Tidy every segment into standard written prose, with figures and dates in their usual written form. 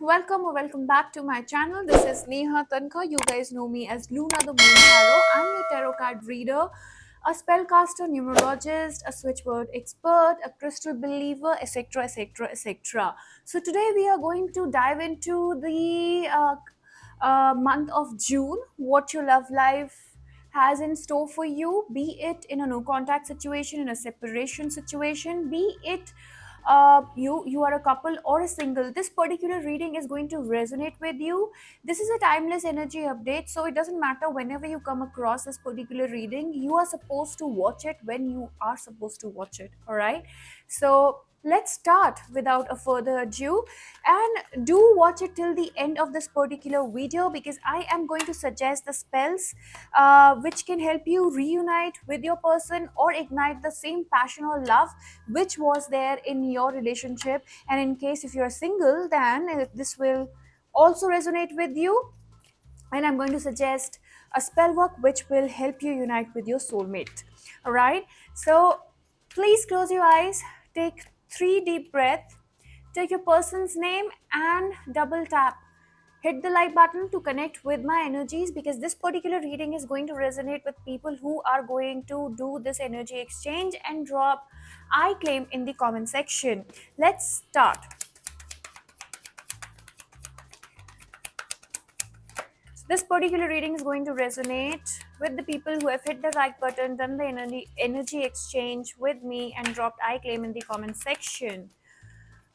welcome or welcome back to my channel. This is Neha Tanka. You guys know me as Luna the Moon Tarot. I'm your tarot card reader, a spellcaster, numerologist, a switchword expert, a crystal believer, etc., etc., etc. So today we are going to dive into the month of June, what your love life has in store for you, be it in a no contact situation, in a separation situation, be it you are a couple or a single. This particular reading is going to resonate with you. This is a timeless energy update, so it doesn't matter whenever you come across this particular reading, you are supposed to watch it when you are supposed to watch it. All right, so let's start without a further ado, and do watch it till the end of this particular video, because I am going to suggest the spells which can help you reunite with your person or ignite the same passion or love which was there in your relationship. And in case if you're single, then this will also resonate with you, and I'm going to suggest a spell work which will help you unite with your soulmate. All right, so please close your eyes, take 3 deep breaths, take your person's name and double tap, hit the like button to connect with my energies, because this particular reading is going to resonate with people who are going to do this energy exchange, and drop I claim in the comment section. Let's start. So this particular reading is going to resonate with the people who have hit the like button, done the energy exchange with me, and dropped I claim in the comment section.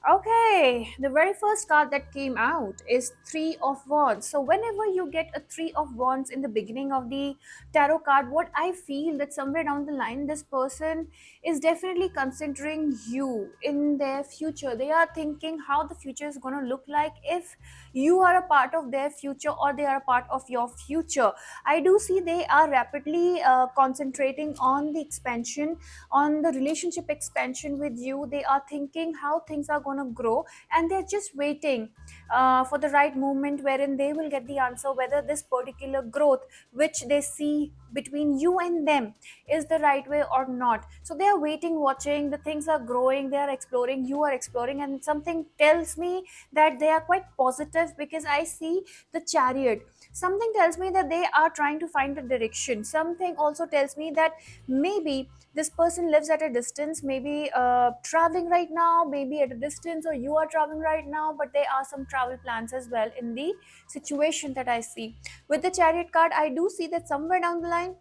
Okay, the very first card that came out is Three of Wands. So whenever you get a Three of Wands in the beginning of the tarot card, what I feel that somewhere down the line, this person is definitely considering you in their future. They are thinking how the future is going to look like if you are a part of their future or they are a part of your future. I do see they are rapidly concentrating on the expansion, on the relationship expansion with you. They are thinking how things are going to grow, and they're just waiting for the right moment wherein they will get the answer whether this particular growth which they see between you and them is the right way or not. So they are waiting, watching, the things are growing, they are exploring, you are exploring, and something tells me that they are quite positive, because I see the Chariot. Something tells me that they are trying to find a direction. Something also tells me that maybe this person lives at a distance, maybe traveling right now, maybe at a distance, or you are traveling right now, but there are some travel plans as well in the situation that I see. With the Chariot card, I do see that somewhere down the line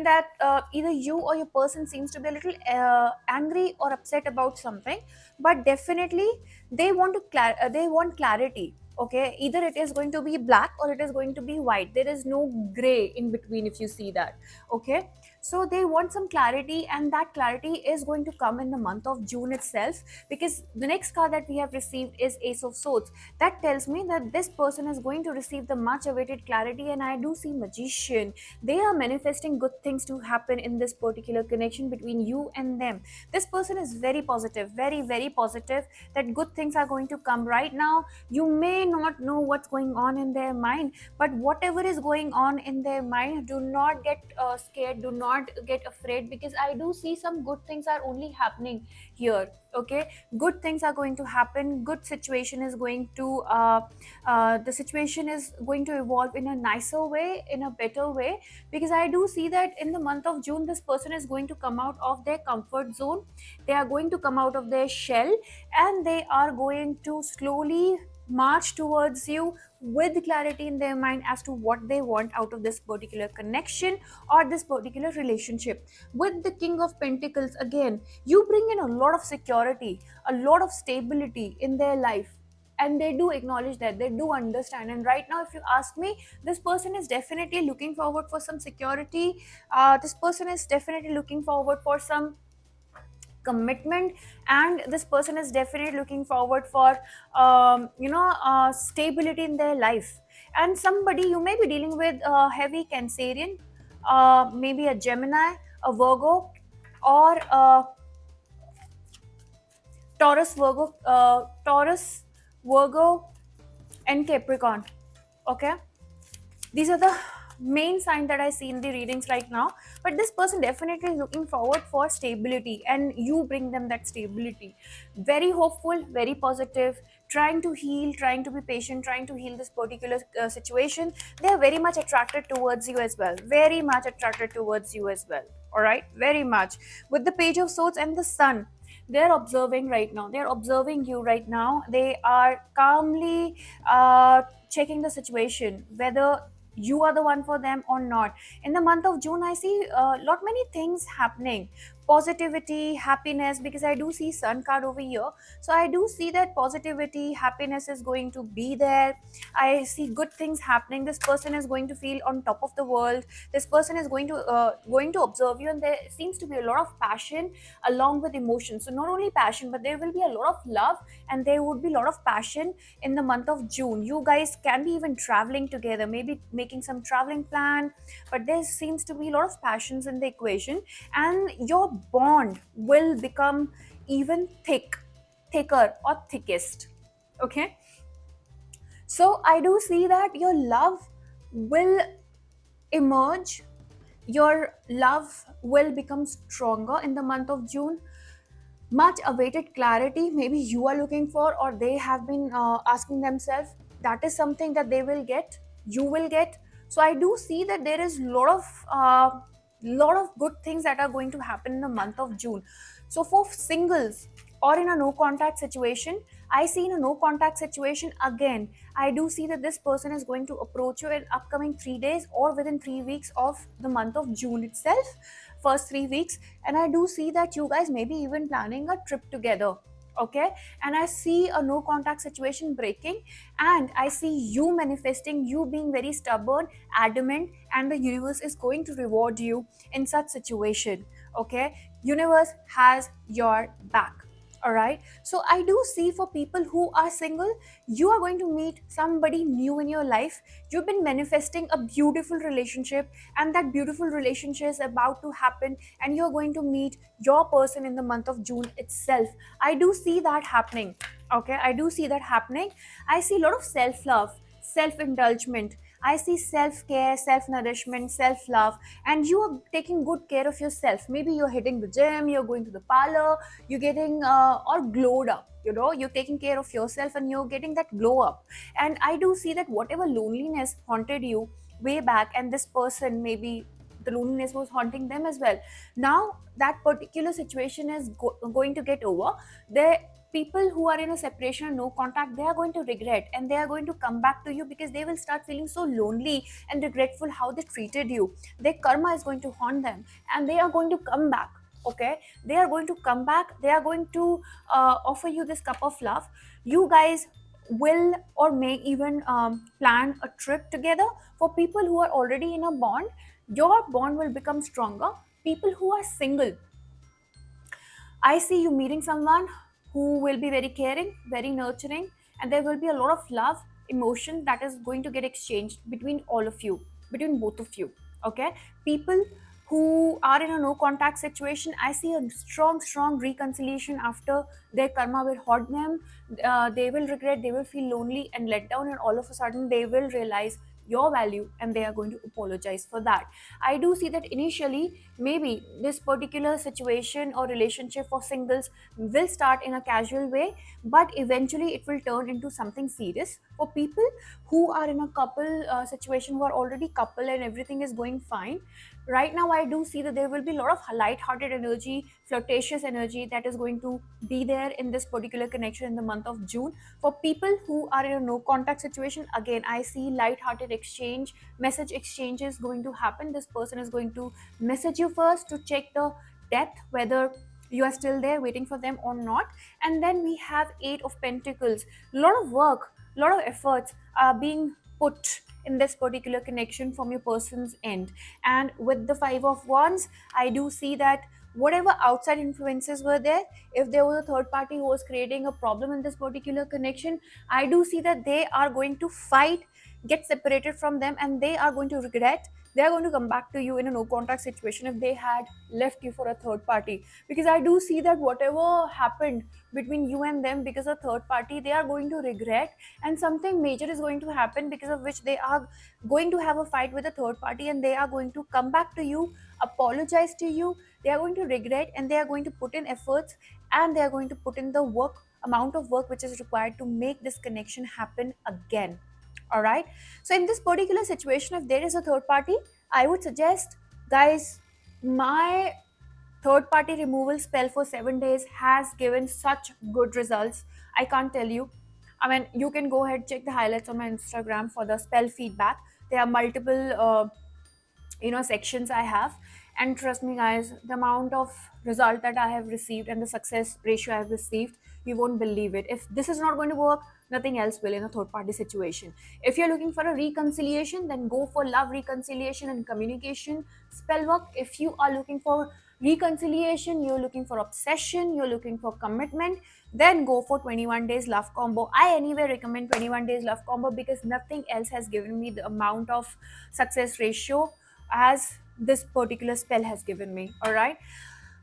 that either you or your person seems to be a little angry or upset about something, but definitely they want clarity. Okay, either it is going to be black or it is going to be white. There is no gray in between, if you see that. Okay, so they want some clarity, and that clarity is going to come in the month of June itself, because the next card that we have received is Ace of Swords. That tells me that this person is going to receive the much awaited clarity. And I do see Magician. They are manifesting good things to happen in this particular connection between you and them. This person is very positive, very very positive, that good things are going to come right now. You may not know what's going on in their mind, but whatever is going on in their mind, do not get scared, do not get afraid, because I do see some good things are only happening here. Okay, good things are going to happen, good situation is going to the situation is going to evolve in a nicer way, in a better way, because I do see that in the month of June this person is going to come out of their comfort zone. They are going to come out of their shell, and they are going to slowly march towards you with clarity in their mind as to what they want out of this particular connection or this particular relationship. With the King of Pentacles, again, you bring in a lot of security, a lot of stability in their life, and they do acknowledge that, they do understand. And right now, if you ask me, this person is definitely looking forward for some security. This person is definitely looking forward for some commitment, and this person is definitely looking forward for stability in their life. And somebody you may be dealing with, a heavy Cancerian, maybe a Gemini, a Virgo, or a Taurus, Virgo, and Capricorn. Okay, these are the main sign that I see in the readings right now. But this person definitely is looking forward for stability, and you bring them that stability. Very hopeful, very positive, trying to heal, trying to be patient, trying to heal this particular situation. They are very much attracted towards you as well. Very much attracted towards you as well. All right, very much. With the Page of Swords and the Sun, they're observing right now, they're observing you right now. They are calmly checking the situation, whether you are the one for them or not. In the month of June, I see a lot many things happening. Positivity, happiness, because I do see Sun card over here. So I do see that positivity, happiness is going to be there. I see good things happening. This person is going to feel on top of the world. This person is going to observe you, and there seems to be a lot of passion along with emotion. So not only passion, but there will be a lot of love, and there would be a lot of passion in the month of June. You guys can be even traveling together, maybe making some traveling plan, but there seems to be a lot of passions in the equation, and your bond will become even thicker or thickest. Okay, so I do see that your love will emerge, your love will become stronger in the month of June. Much awaited clarity maybe you are looking for, or they have been asking themselves, that is something that they will get, you will get. So I do see that there is lot of good things that are going to happen in the month of June. So for singles or in a no contact situation, I see in a no contact situation again, I do see that this person is going to approach you in upcoming 3 days or within 3 weeks of the month of June itself, first 3 weeks. And I do see that you guys may be even planning a trip together. Okay, and I see a no contact situation breaking, and I see you manifesting, you being very stubborn, adamant, and the universe is going to reward you in such situation. Okay, universe has your back. All right, so I do see for people who are single, you are going to meet somebody new in your life. You've been manifesting a beautiful relationship, and that beautiful relationship is about to happen, and you're going to meet your person in the month of June itself. I do see that happening. Okay, I do see that happening. I see a lot of self love, self indulgement. I see self care, self nourishment, self love, and you are taking good care of yourself. Maybe you're hitting the gym, you're going to the parlor, you're getting all glowed up. You know, you're taking care of yourself and you're getting that glow up. And I do see that whatever loneliness haunted you way back, and this person maybe the loneliness was haunting them as well. Now that particular situation is going to get over. The people who are in a separation and no contact, they are going to regret, and they are going to come back to you because they will start feeling so lonely and regretful how they treated you. Their karma is going to haunt them, and they are going to come back. Okay, they are going to come back, they are going to offer you this cup of love. You guys will or may even plan a trip together. For people who are already in a bond, your bond will become stronger. People who are single, I see you meeting someone who will be very caring, very nurturing, and there will be a lot of love, emotion that is going to get exchanged between all of you, between both of you. Okay, people who are in a no contact situation, I see a strong reconciliation after their karma will haunt them. They will regret, they will feel lonely and let down, and all of a sudden they will realize your value, and they are going to apologize for that. I do see that initially maybe this particular situation or relationship for singles will start in a casual way, but eventually it will turn into something serious. For people who are in a couple situation, who are already couple and everything is going fine, right now I do see that there will be a lot of light-hearted energy, flirtatious energy that is going to be there in this particular connection in the month of June. For people who are in a no contact situation, again I see light-hearted exchange, message exchange is going to happen. This person is going to message you first to check the depth, whether you are still there waiting for them or not. And then we have Eight of Pentacles. A lot of work, a lot of efforts are being put in this particular connection from your person's end. And with the Five of Wands, I do see that whatever outside influences were there, if there was a third party who was creating a problem in this particular connection, I do see that they are going to fight, get separated from them, and they are going to regret. They are going to come back to you in a no contact situation if they had left you for a third party, because I do see that whatever happened between you and them because of third party, they are going to regret, and something major is going to happen because of which they are going to have a fight with a third party, and they are going to come back to you, apologize to you. They are going to regret, and they are going to put in efforts, and they are going to put in the work, amount of work which is required to make this connection happen again. All right. So in this particular situation, if there is a third party, I would suggest, guys, my third party removal spell for 7 days has given such good results. I can't tell you. I mean, you can go ahead, check the highlights on my Instagram for the spell feedback. There are multiple sections I have, and trust me guys, the amount of result that I have received and the success ratio I have received, you won't believe it. If this is not going to work, nothing else will in a third party situation. If you're looking for a reconciliation, then go for love, reconciliation, and communication spell work. If you are looking for reconciliation, you're looking for obsession, you're looking for commitment, then go for 21 days love combo. I anyway recommend 21 days love combo because nothing else has given me the amount of success ratio as this particular spell has given me. All right.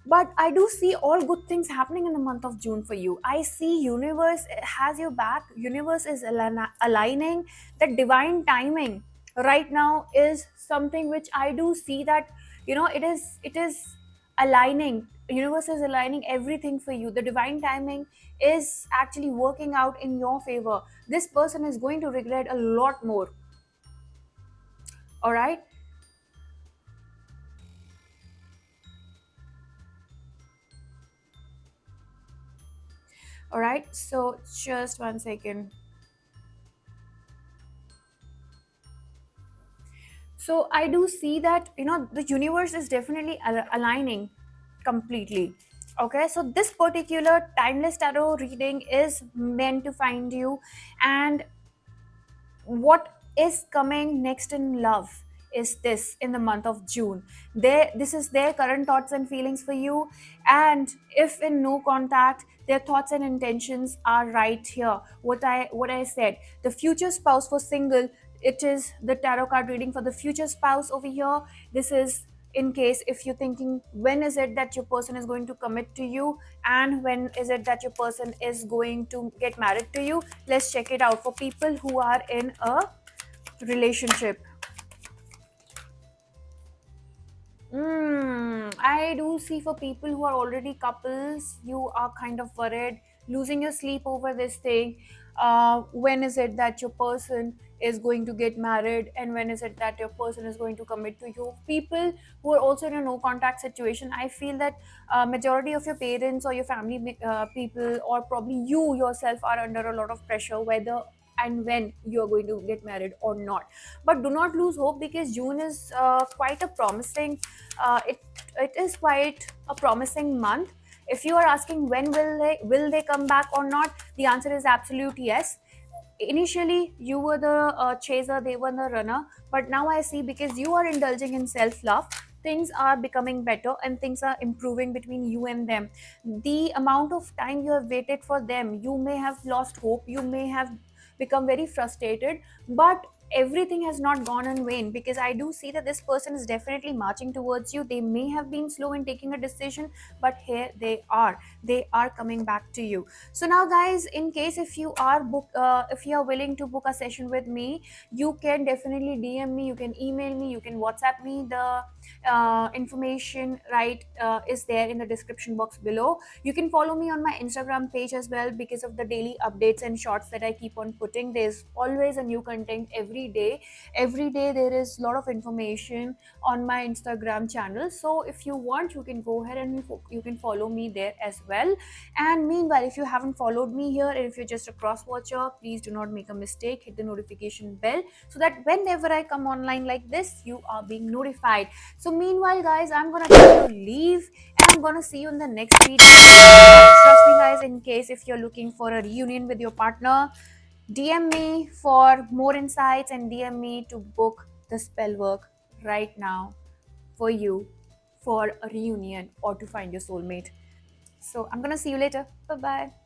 But I do see all good things happening in the month of June for you. I see universe has your back. Universe is aligning. The divine timing right now is something which I do see that, it is aligning. Universe is aligning everything for you. The divine timing is actually working out in your favor. This person is going to regret a lot more. All right. All right. So just one second. So I do see that, the universe is definitely aligning completely. Okay, so this particular timeless tarot reading is meant to find you, and what is coming next in love is this in the month of June. This is their current thoughts and feelings for you, and if in no contact, their thoughts and intentions are right here. What I said, the future spouse for single, it is the tarot card reading for the future spouse over here. This is in case if you're thinking when is it that your person is going to commit to you, and when is it that your person is going to get married to you. Let's check it out for people who are in a relationship. I do see for people who are already couples, you are kind of worried, losing your sleep over this thing. When is it that your person is going to get married, and when is it that your person is going to commit to you? People who are also in a no contact situation, I feel that majority of your parents or your family people, or probably you yourself, are under a lot of pressure whether and when you are going to get married or not. But do not lose hope, because June is quite a promising it is quite a promising month. If you are asking when will they come back or not, the answer is absolute yes. Initially you were the chaser, they were the runner, but now I see, because you are indulging in self love, things are becoming better and things are improving between you and them. The amount of time you have waited for them, you may have lost hope, you may have become very frustrated, but everything has not gone in vain, because I do see that this person is definitely marching towards you. They may have been slow in taking a decision, but here they are coming back to you. So now guys, in case if you are willing to book a session with me, you can definitely DM me, you can email me, you can WhatsApp me. The information right is there in the description box below. You can follow me on my Instagram page as well, because of the daily updates and shorts that I keep on putting. There's always a new content every day there is a lot of information on my Instagram channel. So if you want, you can go ahead and you can follow me there as well. And meanwhile, if you haven't followed me here, and if you're just a cross watcher, please do not make a mistake, hit the notification bell, so that whenever I come online like this, you are being notified. So meanwhile guys, I'm gonna take you leave, and I'm gonna see you in the next video. Trust me guys, in case if you're looking for a reunion with your partner, DM me for more insights, and DM me to book the spell work right now for you, for a reunion or to find your soulmate. So I'm gonna see you later. Bye bye.